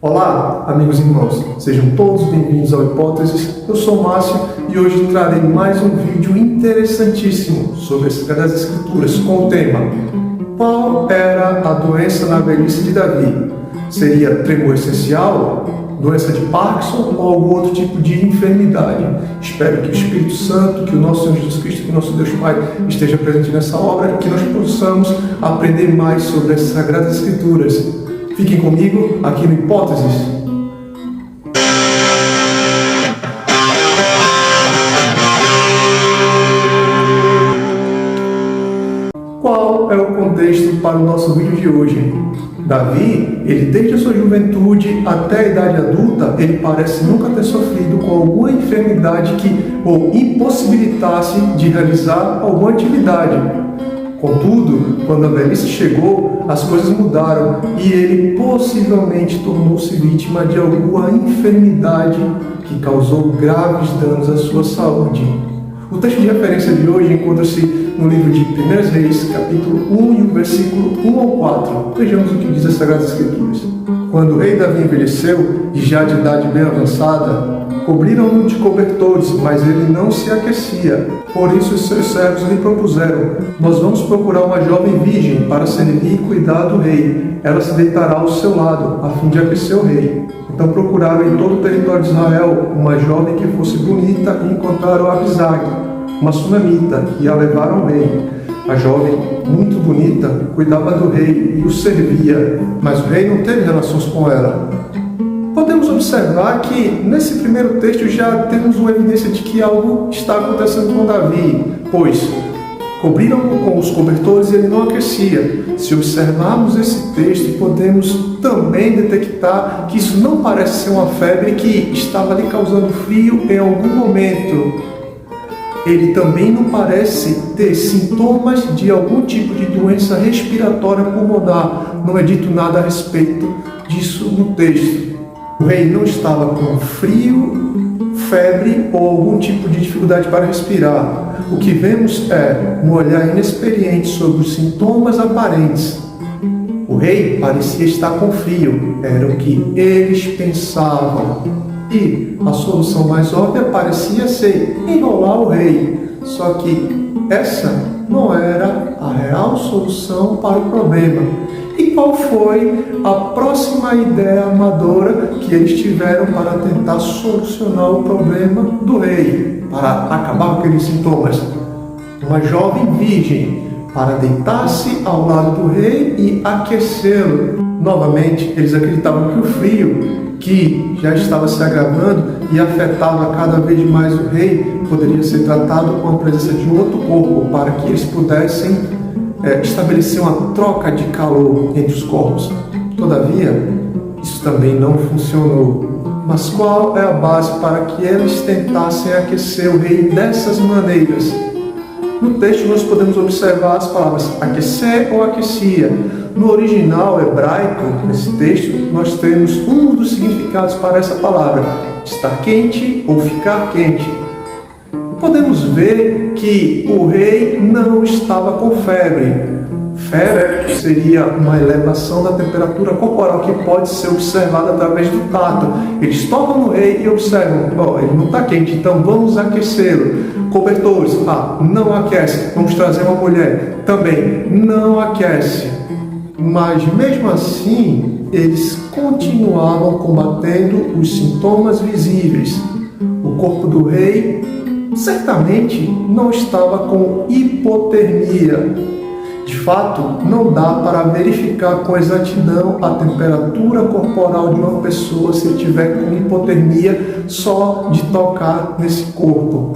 Olá, amigos e irmãos, sejam todos bem-vindos ao Hipóteses. Eu sou Márcio e hoje trarei mais um vídeo interessantíssimo sobre as Sagradas Escrituras com o tema: qual era a doença na velhice de Davi? Seria tremor essencial, doença de Parkinson ou algum outro tipo de enfermidade? Espero que o Espírito Santo, que o nosso Senhor Jesus Cristo, que o nosso Deus Pai esteja presente nessa obra e que nós possamos aprender mais sobre as Sagradas Escrituras. Fiquem comigo aqui no Hipóteses. Qual é o contexto para o nosso vídeo de hoje? Davi, ele desde a sua juventude até a idade adulta, ele parece nunca ter sofrido com alguma enfermidade que o impossibilitasse de realizar alguma atividade. Contudo, quando a velhice chegou, as coisas mudaram e ele possivelmente tornou-se vítima de alguma enfermidade que causou graves danos à sua saúde. O texto de referência de hoje encontra-se no livro de 1 Reis, capítulo 1 e o versículo 1 ao 4. Vejamos o que diz as Sagradas Escrituras. Quando o rei Davi envelheceu, e já de idade bem avançada, cobriram-no de cobertores, mas ele não se aquecia. Por isso os seus servos lhe propuseram: nós vamos procurar uma jovem virgem para servir e cuidar do rei. Ela se deitará ao seu lado, a fim de aquecer o rei. Então procuraram em todo o território de Israel uma jovem que fosse bonita e encontraram Abisag, uma sunamita, e a levaram ao rei. A jovem, muito bonita, cuidava do rei e o servia, mas o rei não teve relações com ela. Podemos observar que nesse primeiro texto já temos uma evidência de que algo está acontecendo com Davi, pois cobriram-no com os cobertores e ele não aquecia. Se observarmos esse texto, podemos também detectar que isso não parece ser uma febre que estava lhe causando frio em algum momento. Ele também não parece ter sintomas de algum tipo de doença respiratória pulmonar. Não é dito nada a respeito disso no texto. O rei não estava com frio, febre ou algum tipo de dificuldade para respirar. O que vemos é um olhar inexperiente sobre os sintomas aparentes. O rei parecia estar com frio, era o que eles pensavam. E a solução mais óbvia parecia ser enrolar o rei. Só que essa não era a real solução para o problema. E qual foi a próxima ideia amadora que eles tiveram para tentar solucionar o problema do rei, para acabar com aqueles sintomas? Uma jovem virgem para deitar-se ao lado do rei e aquecê-lo. Novamente, eles acreditavam que o frio, que já estava se agravando e afetava cada vez mais o rei, poderia ser tratado com a presença de um outro corpo, para que eles pudessem estabelecer uma troca de calor entre os corpos. Todavia, isso também não funcionou. Mas qual é a base para que eles tentassem aquecer o rei dessas maneiras? No texto nós podemos observar as palavras aquecer ou aquecia. No original hebraico, nesse texto, nós temos um dos significados para essa palavra: estar quente ou ficar quente. Podemos ver que o rei não estava com febre. Febre seria uma elevação da temperatura corporal que pode ser observada através do tato. Eles tocam no rei e observam: ele não está quente, então vamos aquecê-lo. Cobertores, não aquece. Vamos trazer uma mulher, também não aquece. Mas mesmo assim, eles continuavam combatendo os sintomas visíveis. O corpo do rei certamente não estava com hipotermia. De fato, não dá para verificar com exatidão a temperatura corporal de uma pessoa se estiver com hipotermia só de tocar nesse corpo.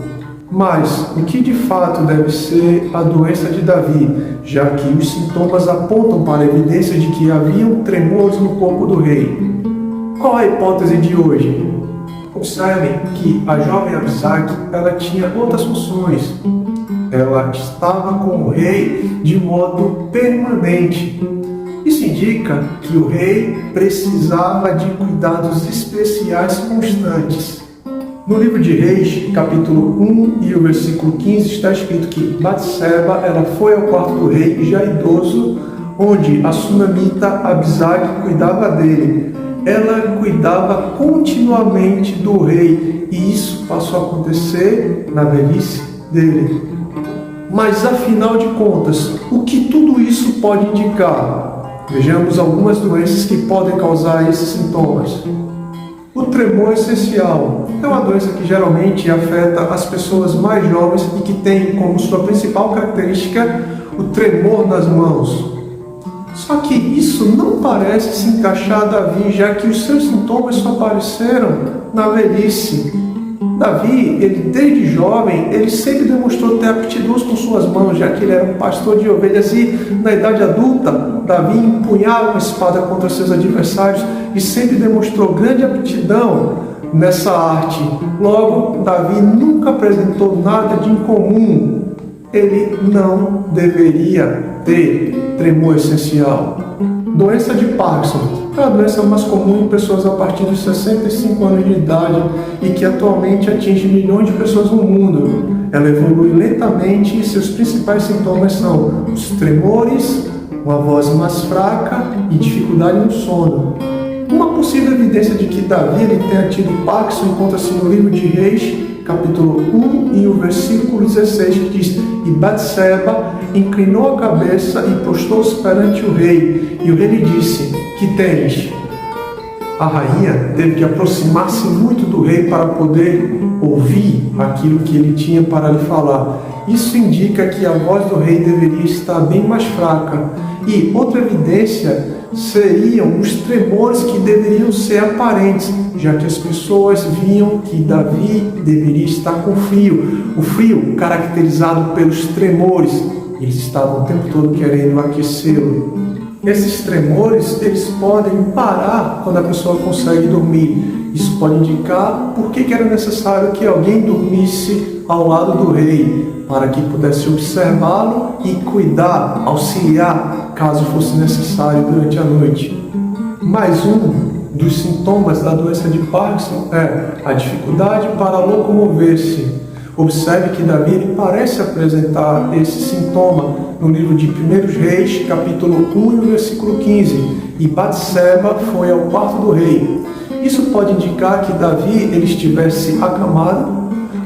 Mas o que de fato deve ser a doença de Davi, já que os sintomas apontam para a evidência de que haviam tremores no corpo do rei? Qual a hipótese de hoje? Observem que a jovem Abisag, ela tinha outras funções. Ela estava com o rei de modo permanente. Isso indica que o rei precisava de cuidados especiais constantes. No livro de Reis, capítulo 1 e o versículo 15, está escrito que Batseba, ela foi ao quarto do rei já idoso, onde a sunamita Abisag cuidava dele. Ela cuidava continuamente do rei, e isso passou a acontecer na velhice dele. Mas afinal de contas, o que tudo isso pode indicar? Vejamos algumas doenças que podem causar esses sintomas. O tremor essencial é uma doença que geralmente afeta as pessoas mais jovens e que tem como sua principal característica o tremor nas mãos. Só que isso não parece se encaixar a Davi, já que os seus sintomas só apareceram na velhice. Davi, ele desde jovem, ele sempre demonstrou ter aptidões com suas mãos, já que ele era um pastor de ovelhas e na idade adulta, Davi empunhava uma espada contra seus adversários e sempre demonstrou grande aptidão nessa arte. Logo, Davi nunca apresentou nada de incomum. Ele não deveria ter tremor essencial. Doença de Parkinson é a doença mais comum em pessoas a partir dos 65 anos de idade e que atualmente atinge milhões de pessoas no mundo. Ela evolui lentamente e seus principais sintomas são os tremores, uma voz mais fraca e dificuldade no sono. Uma possível evidência de que Davi tenha tido Parkinson encontra-se no livro de Reis, capítulo 1 e o versículo 16, que diz: E Batseba inclinou a cabeça e prostou-se perante o rei, e o rei lhe disse: Que tens? A rainha teve que aproximar-se muito do rei para poder ouvir aquilo que ele tinha para lhe falar. Isso indica que a voz do rei deveria estar bem mais fraca. E outra evidência seriam os tremores que deveriam ser aparentes, já que as pessoas viam que Davi deveria estar com frio. O frio caracterizado pelos tremores, eles estavam o tempo todo querendo aquecê-lo. Esses tremores, eles podem parar quando a pessoa consegue dormir. Isso pode indicar por que era necessário que alguém dormisse ao lado do rei, para que pudesse observá-lo e cuidar, auxiliar, caso fosse necessário durante a noite. Mais um dos sintomas da doença de Parkinson é a dificuldade para locomover-se. Observe que Davi parece apresentar esse sintoma no livro de 1 Reis, capítulo 1 e versículo 15. E Batseba foi ao quarto do rei. Isso pode indicar que Davi estivesse acamado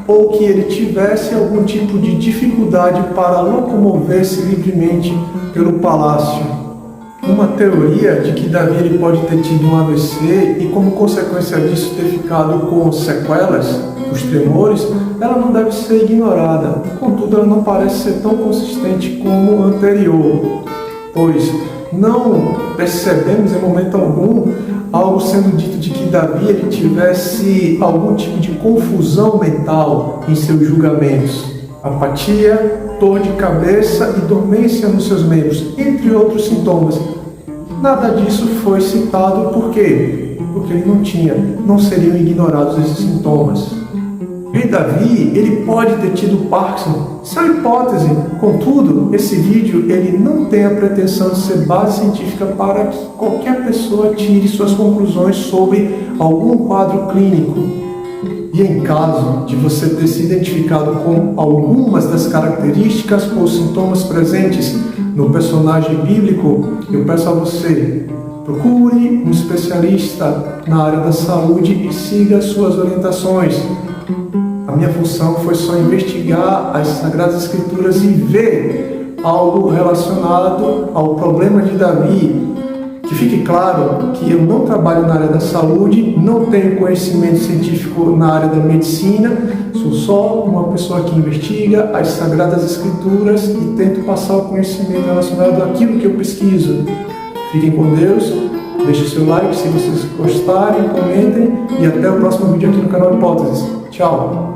ou que ele tivesse algum tipo de dificuldade para locomover-se livremente pelo palácio. Uma teoria de que Davi pode ter tido um AVC e, como consequência disso, ter ficado com sequelas, os tremores, ela não deve ser ignorada. Contudo, ela não parece ser tão consistente como o anterior, pois não percebemos em momento algum algo sendo dito de que Davi tivesse algum tipo de confusão mental em seus julgamentos. Apatia, dor de cabeça e dormência nos seus membros, entre outros sintomas. Nada disso foi citado, por quê? Porque ele não seriam ignorados esses sintomas. O rei Davi, pode ter tido Parkinson, isso é uma hipótese. Contudo, esse vídeo, não tem a pretensão de ser base científica para que qualquer pessoa tire suas conclusões sobre algum quadro clínico. E em caso de você ter se identificado com algumas das características ou sintomas presentes no personagem bíblico, eu peço a você, procure um especialista na área da saúde e siga suas orientações. A minha função foi só investigar as Sagradas Escrituras e ver algo relacionado ao problema de Davi. Que fique claro que eu não trabalho na área da saúde, não tenho conhecimento científico na área da medicina, sou só uma pessoa que investiga as Sagradas Escrituras e tento passar o conhecimento relacionado àquilo que eu pesquiso. Fiquem com Deus, deixe seu like se vocês gostarem, comentem e até o próximo vídeo aqui no canal Hipóteses. Tchau!